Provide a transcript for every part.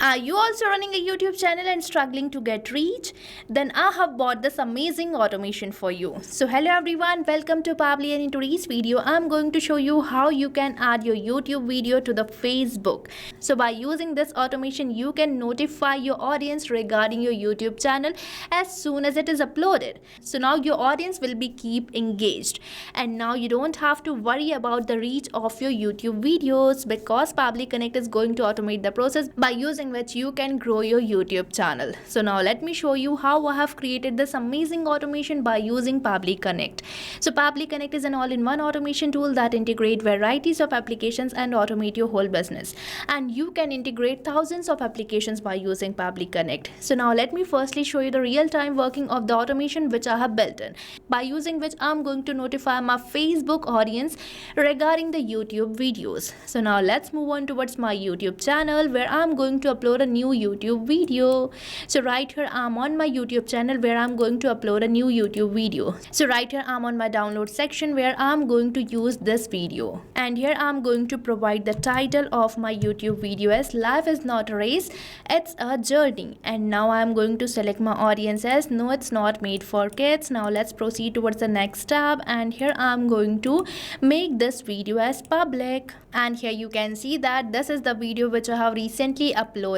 Are you also running a YouTube channel and struggling to get reach? Then I have bought this amazing automation for you. So hello everyone, welcome to Pabbly, and in today's video I'm going to show you how you can add your YouTube video to the Facebook. So by using this automation you can notify your audience regarding your YouTube channel as soon as it is uploaded. So now your audience will be keep engaged, and now you don't have to worry about the reach of your YouTube videos because Pabbly Connect is going to automate the process by using which you can grow your YouTube channel. So now let me show you how I have created this amazing automation by using Pabbly Connect. So Pabbly Connect is an all-in-one automation tool that integrates varieties of applications and automate your whole business. And you can integrate thousands of applications by using Pabbly Connect. So now let me firstly show you the real-time working of the automation which I have built in, by using which I'm going to notify my Facebook audience regarding the YouTube videos. So now let's move on towards my YouTube channel where I'm going to upload a new YouTube video. So right here I'm on my YouTube channel where I'm going to upload a new YouTube video. So right here I'm on my download section where I'm going to use this video, and here I'm going to provide the title of my YouTube video as Life is not a race, it's a journey. And now I'm going to select my audience as No, it's not made for kids. Now let's proceed towards the next tab, and here I'm going to make this video as public, and here you can see that this is the video which I have recently uploaded.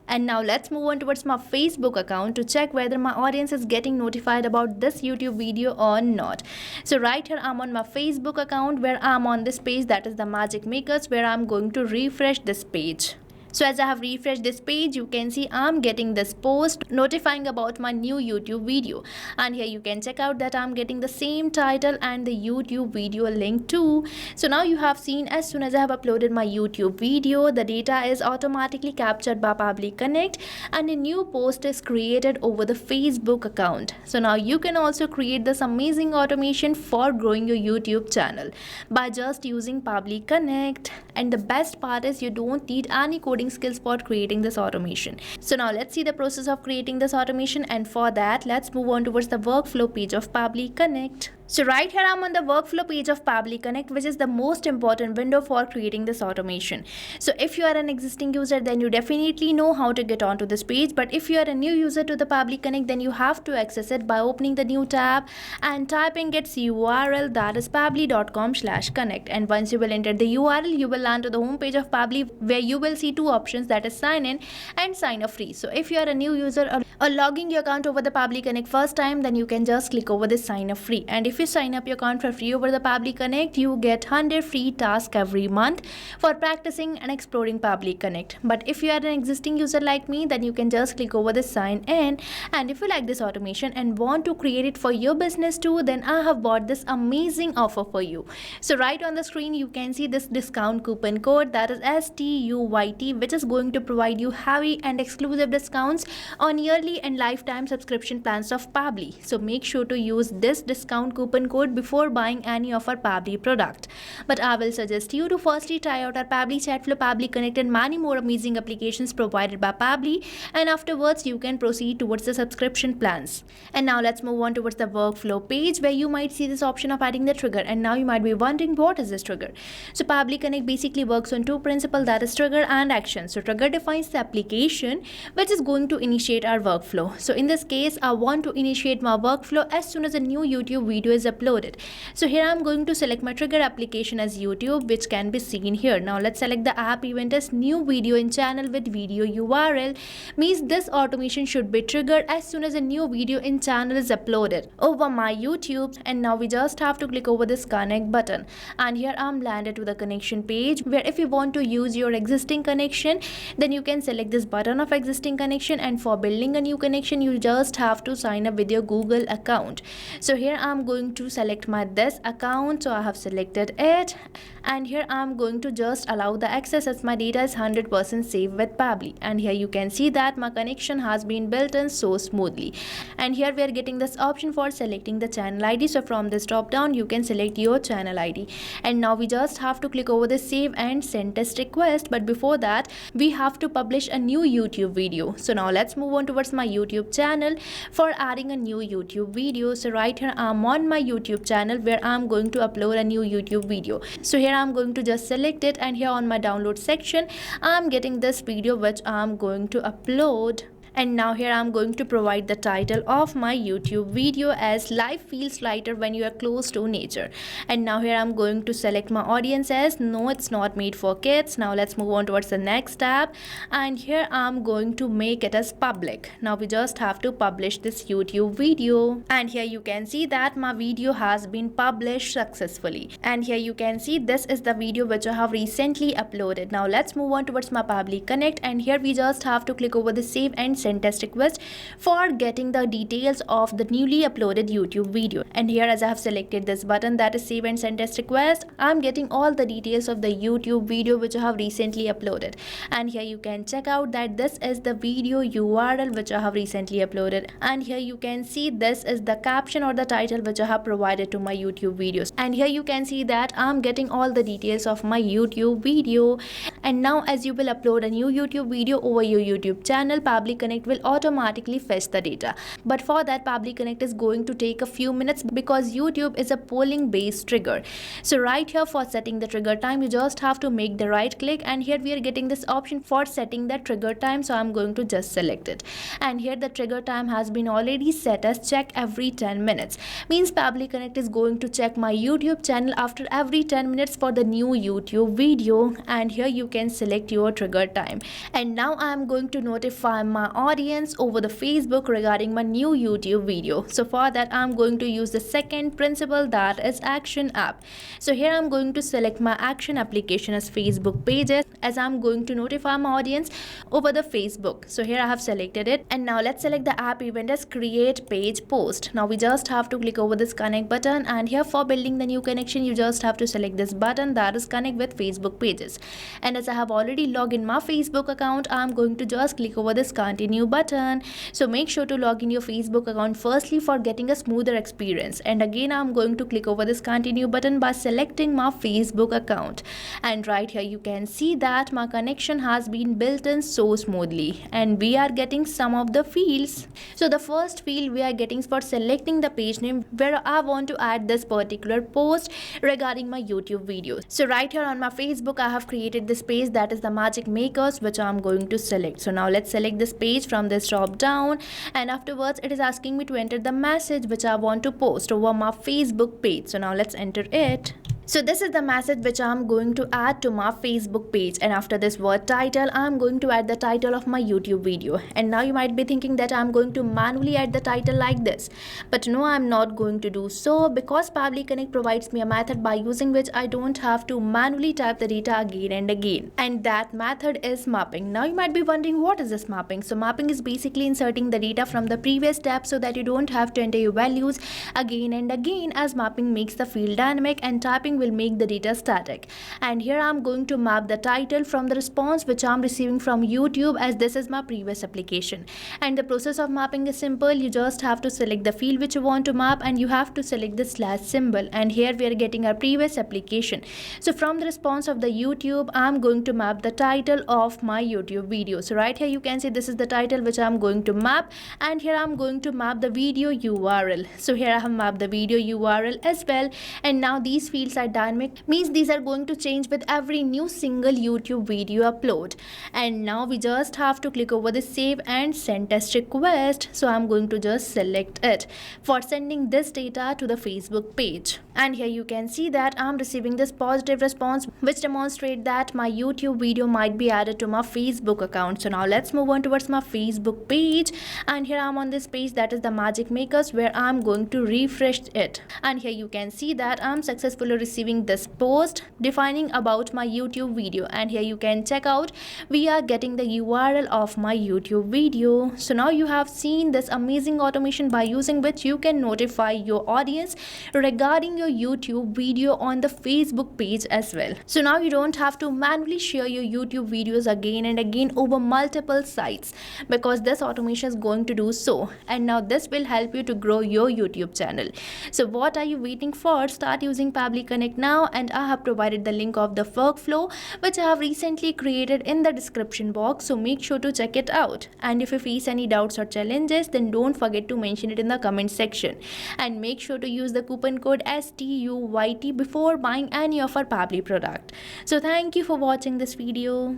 And now let's move on towards my Facebook account to check whether my audience is getting notified about this YouTube video or not. So right here I'm on my Facebook account where I'm on this page, that is the Magic Makers, where I'm going to refresh this page. So as I have refreshed this page, you can see I'm getting this post notifying about my new YouTube video, and here you can check out that I'm getting the same title and the YouTube video link too. So now you have seen, as soon as I have uploaded my YouTube video, the data is automatically captured by Pabbly Connect and a new post is created over the Facebook account. So now you can also create this amazing automation for growing your YouTube channel by just using Pabbly Connect. And the best part is you don't need any coding skills for creating this automation. So now let's see the process of creating this automation, and for that let's move on towards the workflow page of Pabbly Connect. So right here I'm on the workflow page of Pabbly Connect, which is the most important window for creating this automation. So if you are an existing user, then you definitely know how to get onto this page, but if you are a new user to the Pabbly Connect, then you have to access it by opening the new tab and typing its URL, that is pabbly.com/connect. And once you will enter the URL, you will land to the home page of Pabbly where you will see two options, that is sign in and sign up free. So if you are a new user or logging your account over the Pabbly Connect first time, then you can just click over this sign up free. And if you sign up your account for free over the Pabbly Connect, you get 100 free tasks every month for practicing and exploring Pabbly Connect. But if you are an existing user like me, then you can just click over the sign in. And if you like this automation and want to create it for your business too, then I have bought this amazing offer for you. So right on the screen you can see this discount coupon code, that is STUYT, which is going to provide you heavy and exclusive discounts on yearly and lifetime subscription plans of Pabbly. So make sure to use this discount coupon code before buying any of our Pabbly product. But I will suggest you to firstly try out our Pabbly Chatflow, Pabbly Connect and many more amazing applications provided by Pabbly, and afterwards you can proceed towards the subscription plans. And now let's move on towards the workflow page where you might see this option of adding the trigger. And now you might be wondering, what is this trigger? So Pabbly Connect basically works on two principles, that is trigger and action. So trigger defines the application which is going to initiate our workflow. So in this case I want to initiate my workflow as soon as a new YouTube video is uploaded. So here I'm going to select my trigger application as YouTube, which can be seen here. Now let's select the app event as new video in channel with video URL, means this automation should be triggered as soon as a new video in channel is uploaded over my YouTube. And now we just have to click over this connect button, and here I'm landed to the connection page where if you want to use your existing connection, then you can select this button of existing connection, and for building a new connection you just have to sign up with your Google account. So here I'm going to select my this account, so I have selected it, and here I'm going to just allow the access as my data is 100% safe with Pabbly. And here you can see that my connection has been built in so smoothly. And here we are getting this option for selecting the channel ID. So from this drop down you can select your channel ID, and now we just have to click over the save and send test request. But before that we have to publish a new YouTube video. So now let's move on towards my YouTube channel for adding a new YouTube video. So right here I'm on my my YouTube channel where I'm going to upload a new YouTube video. So here I'm going to just select it, and here on my download section I'm getting this video which I'm going to upload. And now here I'm going to provide the title of my YouTube video as life feels lighter when you are close to nature. And now here I'm going to select my audience as no, it's not made for kids. Now let's move on towards the next tab, and here I'm going to make it as public. Now we just have to publish this YouTube video, and here you can see that my video has been published successfully. And here you can see this is the video which I have recently uploaded. Now let's move on towards my Pabbly Connect, and here we just have to click over the save and send test request for getting the details of the newly uploaded YouTube video. And here, as I have selected this button that is save and send test request, I'm getting all the details of the YouTube video which I have recently uploaded. And here you can check out that this is the video URL which I have recently uploaded, and here you can see this is the caption or the title which I have provided to my YouTube videos. And here you can see that I'm getting all the details of my YouTube video. And now as you will upload a new YouTube video over your YouTube channel, Pabbly Connect will automatically fetch the data. But for that, Pabbly Connect is going to take a few minutes because YouTube is a polling based trigger. So right here for setting the trigger time, you just have to make the right click, and here we are getting this option for setting the trigger time. So I'm going to just select it, and here the trigger time has been already set as check every 10 minutes. Means Pabbly Connect is going to check my YouTube channel after every 10 minutes for the new YouTube video. And here you can select your trigger time. And now I'm going to notify my audience over the Facebook regarding my new YouTube video. So for that, I'm going to use the second principle, that is action app. So here I'm going to select my action application as Facebook pages, as I'm going to notify my audience over the Facebook. So here I have selected it, and now let's select the app event as create page post. Now we just have to click over this connect button, and here for building the new connection you just have to select this button that is connect with Facebook pages. And as I have already logged in my Facebook account, I'm going to just click over this continue button. So make sure to log in your Facebook account firstly for getting a smoother experience. And again I'm going to click over this continue button by selecting my Facebook account. And right here you can see that my connection has been built in so smoothly, and we are getting some of the fields. So the first field we are getting for selecting the page name where I want to add this particular post regarding my YouTube videos. So right here on my Facebook I have created this page that is the magic makers, which I'm going to select. So now let's select this page from this drop down, and afterwards it is asking me to enter the message which I want to post over my Facebook page. So now let's enter it. So this is the message which I'm going to add to my Facebook page, and after this word title I'm going to add the title of my YouTube video. And now you might be thinking that I'm going to manually add the title like this, but no, I'm not going to do so, because Pabbly Connect provides me a method by using which I don't have to manually type the data again and again, and that method is mapping. Now you might be wondering, what is this mapping? So mapping is basically inserting the data from the previous step so that you don't have to enter your values again and again, as mapping makes the field dynamic and typing will make the data static. And here I'm going to map the title from the response which I'm receiving from YouTube, as this is my previous application. And the process of mapping is simple. You just have to select the field which you want to map, and you have to select the slash symbol, and here we are getting our previous application. So from the response of the YouTube, I'm going to map the title of my YouTube video. So right here you can see this is the title which I'm going to map, and here I'm going to map the video URL. So here I have mapped the video URL as well, and now these fields are dynamic, means these are going to change with every new single YouTube video upload. And now we just have to click over the save and send test request. So I'm going to just select it for sending this data to the Facebook page. And here you can see that I'm receiving this positive response which demonstrates that my YouTube video might be added to my Facebook account. So now let's move on towards my Facebook page, and here I'm on this page that is the magic makers, where I'm going to refresh it. And here you can see that I'm successfully receiving this post defining about my YouTube video, and here you can check out we are getting the URL of my YouTube video. So now you have seen this amazing automation by using which you can notify your audience regarding your YouTube video on the Facebook page as well. So now you don't have to manually share your YouTube videos again and again over multiple sites, because this automation is going to do so. And now this will help you to grow your YouTube channel. So what are you waiting for? Start using Pabbly Connect Connect now, and I have provided the link of the workflow which I have recently created in the description box, so make sure to check it out. And if you face any doubts or challenges, then don't forget to mention it in the comment section, and make sure to use the coupon code STUYT before buying any of our Pabbly product. So thank you for watching this video.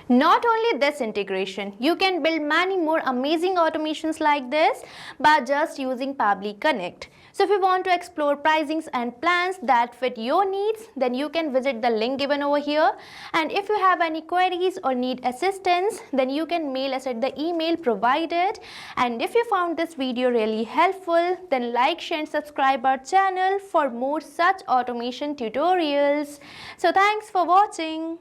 Not only this integration, you can build many more amazing automations like this by just using Pabbly Connect. So if you want to explore pricings and plans that fit your needs, then you can visit the link given over here. And if you have any queries or need assistance, then you can mail us at the email provided. And if you found this video really helpful, then like, share and subscribe our channel for more such automation tutorials. So thanks for watching.